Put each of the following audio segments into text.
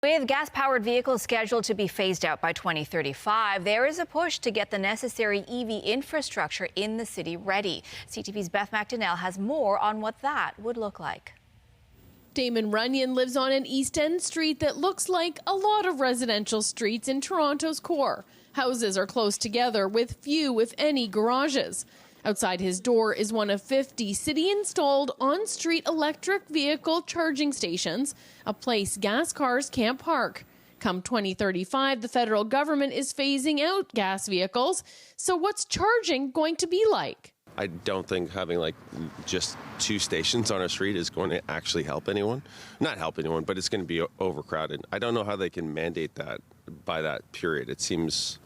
With gas-powered vehicles scheduled to be phased out by 2035, there is a push to get the necessary EV infrastructure in the city ready. CTV's Beth McDonnell has more on what that would look like. Damon Runan lives on an East End street that looks like a lot of residential streets in Toronto's core. Houses are close together with few, if any, garages. Outside his door is one of 50 city-installed on-street electric vehicle charging stations, a place gas cars can't park. Come 2035, the federal government is phasing out gas vehicles. So what's charging going to be like? I don't think having just two stations on a street is going to actually help anyone. Not help anyone, but it's going to be overcrowded. I don't know how they can mandate that by that period. It seems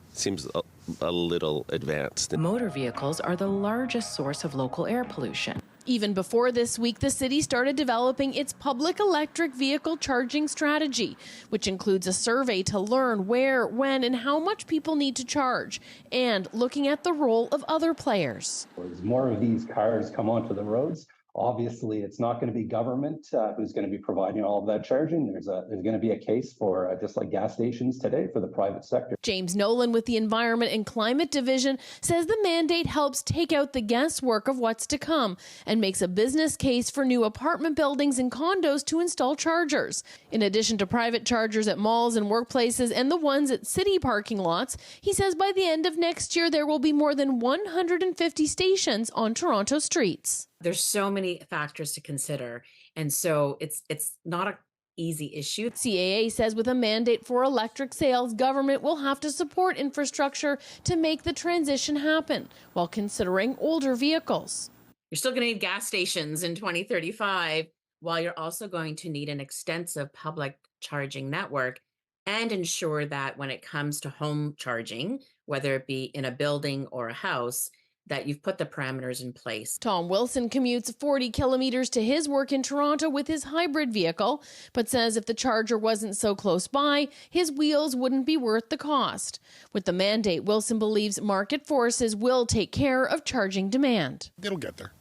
a little advanced. Motor vehicles are the largest source of local air pollution. Even before this week, the city started developing its public electric vehicle charging strategy, which includes a survey to learn where, when, and how much people need to charge, and looking at the role of other players. As more of these cars come onto the roads, obviously it's not going to be government who's going to be providing all of that charging. There's going to be a case for, just like gas stations today, for the private sector. James Nolan with the Environment and Climate Division says the mandate helps take out the guesswork of what's to come and makes a business case for new apartment buildings and condos to install chargers. In addition to private chargers at malls and workplaces and the ones at city parking lots, he says by the end of next year there will be more than 150 stations on Toronto streets. There's so many factors to consider, and so it's not an easy issue. CAA says with a mandate for electric sales, government will have to support infrastructure to make the transition happen while considering older vehicles. You're still going to need gas stations in 2035, while you're also going to need an extensive public charging network and ensure that when it comes to home charging, whether it be in a building or a house, that you've put the parameters in place. Tom Wilson commutes 40 kilometers to his work in Toronto with his hybrid vehicle, but says if the charger wasn't so close by, his wheels wouldn't be worth the cost. With the mandate, Wilson believes market forces will take care of charging demand. It'll get there.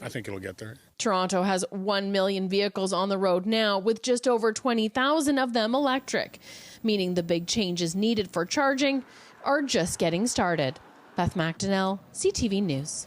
I think it'll get there. Toronto has 1 million vehicles on the road now, with just over 20,000 of them electric, meaning the big changes needed for charging are just getting started. Beth McDonnell, CTV News.